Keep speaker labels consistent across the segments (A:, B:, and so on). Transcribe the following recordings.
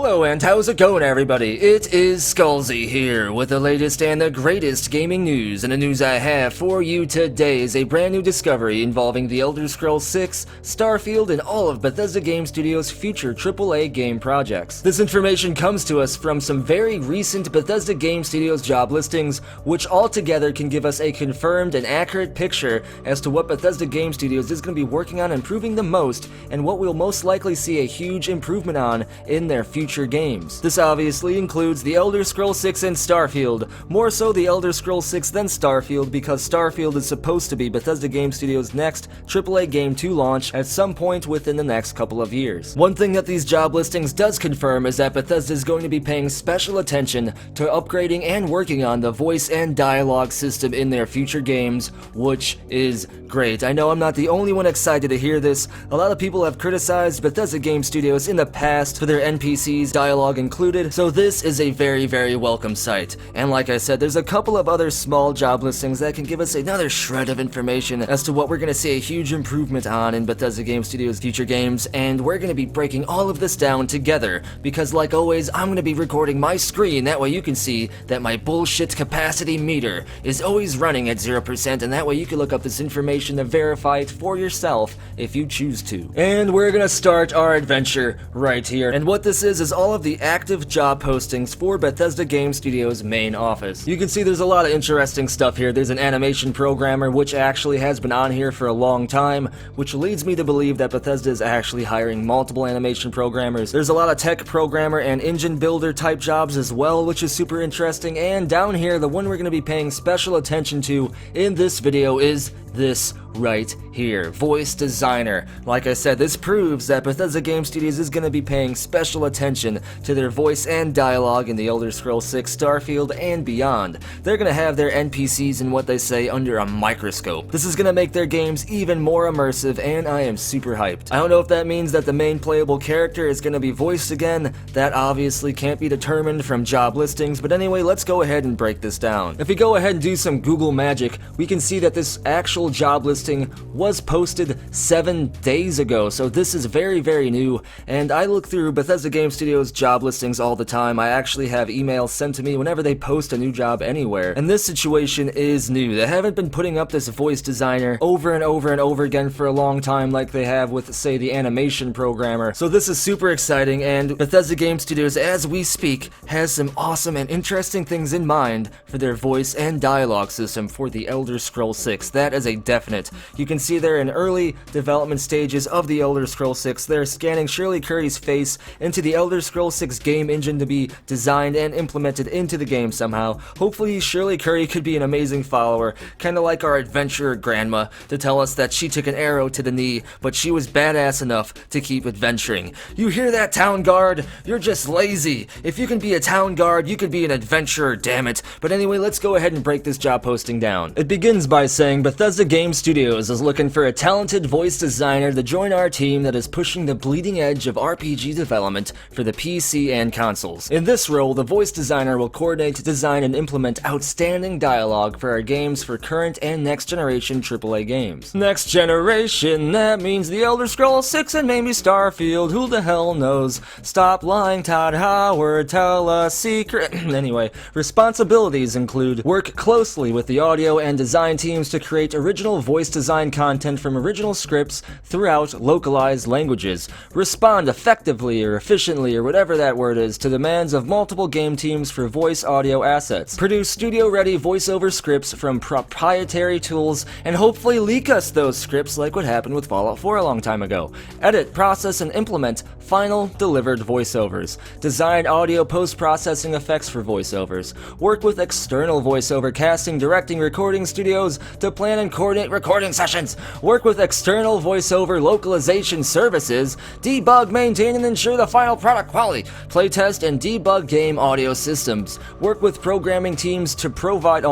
A: Hello and how's it going, everybody? It is Skullzi here with the latest and the greatest gaming news, and the news I have for you today is a brand new discovery involving The Elder Scrolls 6, Starfield, and all of Bethesda Game Studios' future AAA game projects. This information comes to us from some very recent Bethesda Game Studios job listings, which altogether can give us a confirmed and accurate picture as to what Bethesda Game Studios is going to be working on improving the most, and what we'll most likely see a huge improvement on in their future games. This obviously includes The Elder Scrolls 6 and Starfield, more so The Elder Scrolls 6 than Starfield because Starfield is supposed to be Bethesda Game Studios' next AAA game to launch at some point within the next couple of years. One thing that these job listings does confirm is that Bethesda is going to be paying special attention to upgrading and working on the voice and dialogue system in their future games, which is great. I know I'm not the only one excited to hear this. A lot of people have criticized Bethesda Game Studios in the past for their NPCs, dialogue included, so this is a very welcome sight. And like I said, there's a couple of other small job listings that can give us another shred of information as to what we're going to see a huge improvement on in Bethesda Game Studios' future games, and we're going to be breaking all of this down together, because like always, I'm going to be recording my screen, that way you can see that my bullshit capacity meter is always running at 0%, and that way you can look up this information to verify it for yourself if you choose to. And we're going to start our adventure right here, and what this is all of the active job postings for Bethesda Game Studios' main office. You can see there's a lot of interesting stuff here. There's an animation programmer, which actually has been on here for a long time, which leads me to believe that Bethesda is actually hiring multiple animation programmers. There's a lot of tech programmer and engine builder type jobs as well, which is super interesting. And down here, the one we're going to be paying special attention to in this video is this right here, voice designer. Like I said, this proves that Bethesda Game Studios is going to be paying special attention to their voice and dialogue in The Elder Scrolls 6, Starfield, and beyond. They're going to have their NPCs and what they say under a microscope. This is going to make their games even more immersive, and I am super hyped. I don't know if that means that the main playable character is going to be voiced again. That obviously can't be determined from job listings, but anyway, let's go ahead and break this down. If we go ahead and do some Google magic, we can see that this actual job listing was posted 7 days ago, so this is very new, and I look through Bethesda Game Studios job listings all the time. I actually have emails sent to me whenever they post a new job anywhere, and this situation is new. They haven't been putting up this voice designer over and over again for a long time like they have with, say, the animation programmer, so this is super exciting, and Bethesda Game Studios, as we speak, has some awesome and interesting things in mind for their voice and dialogue system for The Elder Scrolls 6. That is a definite. You can see they're in early development stages of The Elder Scrolls 6. They're scanning Shirley Curry's face into the Elder Scrolls 6 game engine to be designed and implemented into the game somehow. Hopefully Shirley Curry could be an amazing follower, kinda like our adventurer grandma, to tell us that she took an arrow to the knee, but she was badass enough to keep adventuring. You hear that, town guard? You're just lazy. If you can be a town guard, you could be an adventurer, damn it. But anyway, let's go ahead and break this job posting down. It begins by saying Bethesda Game Studios is looking for a talented voice designer to join our team that is pushing the bleeding edge of RPG development for the PC and consoles. In this role, the voice designer will coordinate, design, and implement outstanding dialogue for our games for current and next generation AAA games. Next generation, that means The Elder Scrolls 6 and maybe Starfield, who the hell knows? Stop lying, Todd Howard, tell a secret. Anyway, responsibilities include work closely with the audio and design teams to create original voice design content from original scripts throughout localized languages, respond effectively or efficiently or whatever that word is to demands of multiple game teams for voice audio assets, produce studio-ready voiceover scripts from proprietary tools, and hopefully leak us those scripts like what happened with Fallout 4 a long time ago, edit, process, and implement final delivered voiceovers, design audio post-processing effects for voiceovers, work with external voiceover casting, directing, recording studios to plan and coordinate recording sessions, work with external voiceover localization services, debug, maintain, and ensure the final product quality, playtest and debug game audio systems, work with programming teams to provide,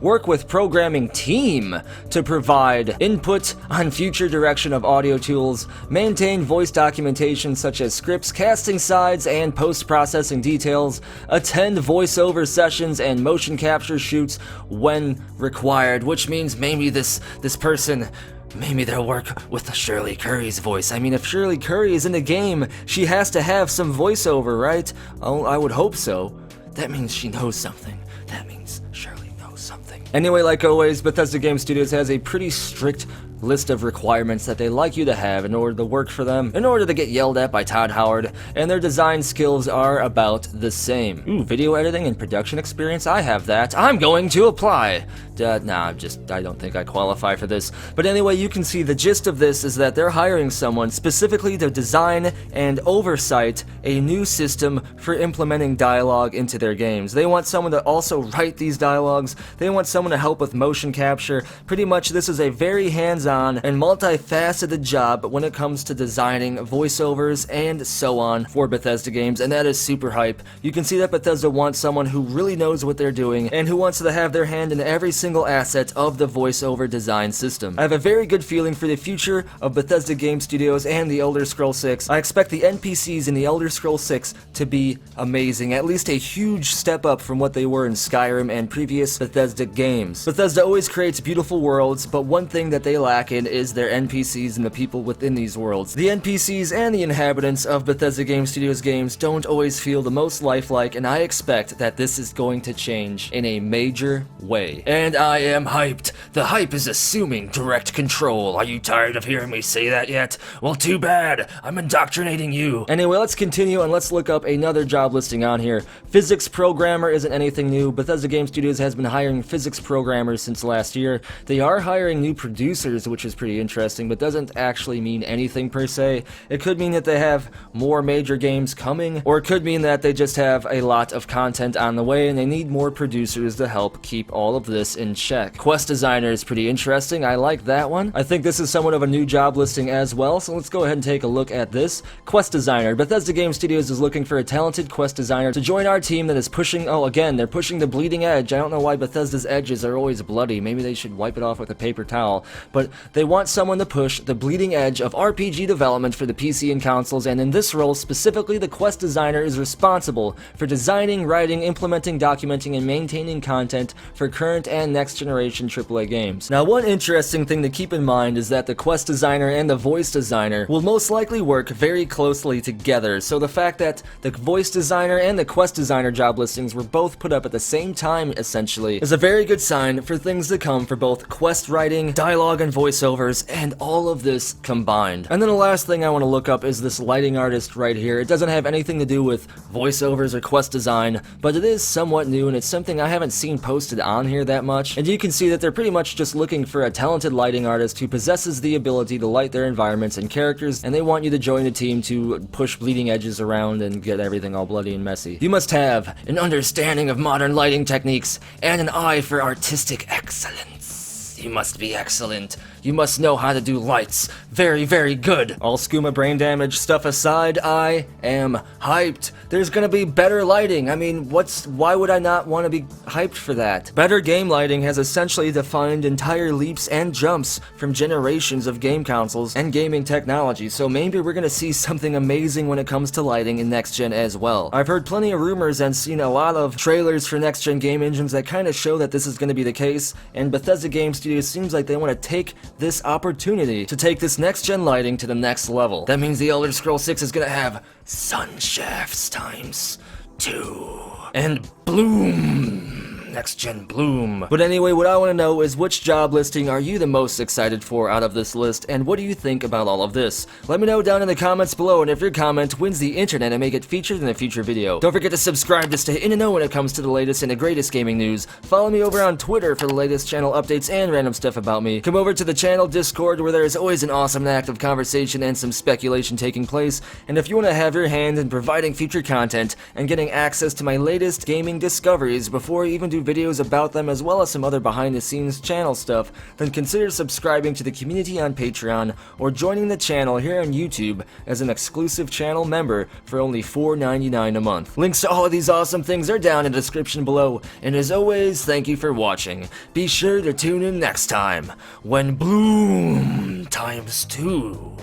A: work with programming team to provide input on future direction of audio tools, maintain voice documentation such as scripts, casting sides, and post-processing details, attend voiceover sessions and motion capture shoots when required, which means maybe maybe this person, maybe they'll work with Shirley Curry's voice. I mean, if Shirley Curry is in the game, she has to have some voiceover, right? Oh, I would hope so. That means she knows something. That means Shirley knows something. Anyway, like always, Bethesda Game Studios has a pretty strict list of requirements that they like you to have in order to work for them, in order to get yelled at by Todd Howard, and their design skills are about the same. Ooh, video editing and production experience, I have that. I'm going to apply. Nah, I don't think I qualify for this. But anyway, you can see the gist of this is that they're hiring someone specifically to design and oversight a new system for implementing dialogue into their games. They want someone to also write these dialogues. They want someone to help with motion capture. Pretty much this is a very hands-on and multifaceted job when it comes to designing voiceovers and so on for Bethesda games, and that is super hype. You can see that Bethesda wants someone who really knows what they're doing and who wants to have their hand in every single asset of the voiceover design system. I have a very good feeling for the future of Bethesda Game Studios and the Elder Scrolls 6. I expect the NPCs in the Elder Scrolls 6 to be amazing, at least a huge step up from what they were in Skyrim and previous Bethesda games. Bethesda always creates beautiful worlds, but one thing that they lack in is their NPCs and the people within these worlds. The NPCs and the inhabitants of Bethesda Game Studios games don't always feel the most lifelike, and I expect that this is going to change in a major way. And I am hyped. The hype is assuming direct control. Are you tired of hearing me say that yet? Well, too bad. I'm indoctrinating you. Anyway, let's continue and let's look up another job listing on here. Physics programmer isn't anything new. Bethesda Game Studios has been hiring physics programmers since last year. They are hiring new producers, which is pretty interesting, but doesn't actually mean anything per se. It could mean that they have more major games coming, or it could mean that they just have a lot of content on the way and they need more producers to help keep all of this in check. Quest designer is pretty interesting. I like that one. I think this is somewhat of a new job listing as well, so let's go ahead and take a look at this. Quest designer. Bethesda Game Studios is looking for a talented quest designer to join our team that is pushing, they're pushing the bleeding edge. I don't know why Bethesda's edges are always bloody. Maybe they should wipe it off with a paper towel, but they want someone to push the bleeding edge of RPG development for the PC and consoles, and in this role specifically, the quest designer is responsible for designing, writing, implementing, documenting, and maintaining content for current and next generation AAA games. Now, one interesting thing to keep in mind is that the quest designer and the voice designer will most likely work very closely together, so the fact that the voice designer and the quest designer job listings were both put up at the same time, essentially, is a very good sign for things to come for both quest writing, dialogue, and voiceovers, and all of this combined. And then the last thing I want to look up is this lighting artist right here. It doesn't have anything to do with voiceovers or quest design, but it is somewhat new, and it's something I haven't seen posted on here that much. And you can see that they're pretty much just looking for a talented lighting artist who possesses the ability to light their environments and characters, and they want you to join the team to push bleeding edges around and get everything all bloody and messy. You must have an understanding of modern lighting techniques and an eye for artistic excellence. You must be excellent. You must know how to do lights. Very, very good. All skooma brain damage stuff aside, I am hyped. There's gonna be better lighting. I mean, why would I not want to be hyped for that? Better game lighting has essentially defined entire leaps and jumps from generations of game consoles and gaming technology, so maybe we're gonna see something amazing when it comes to lighting in next gen as well. I've heard plenty of rumors and seen a lot of trailers for next gen game engines that kind of show that this is gonna be the case, and Bethesda Game Studios seems like they want to take this opportunity to take this next-gen lighting to the next level. That means the Elder Scrolls 6 is gonna have sun shafts times 2 and bloom. Next-gen bloom. But anyway, what I want to know is which job listing are you the most excited for out of this list, and what do you think about all of this? Let me know down in the comments below, and if your comment wins the internet and may get featured in a future video. Don't forget to subscribe to stay in the know when it comes to the latest and the greatest gaming news. Follow me over on Twitter for the latest channel updates and random stuff about me. Come over to the channel Discord, where there is always an awesome and active conversation and some speculation taking place, and if you want to have your hand in providing future content and getting access to my latest gaming discoveries before I even do videos about them, as well as some other behind the scenes channel stuff, then consider subscribing to the community on Patreon or joining the channel here on YouTube as an exclusive channel member for only $4.99 a month. Links to all of these awesome things are down in the description below, and as always, thank you for watching. Be sure to tune in next time when Bloom times 2.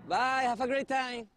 B: Bye, have a great time.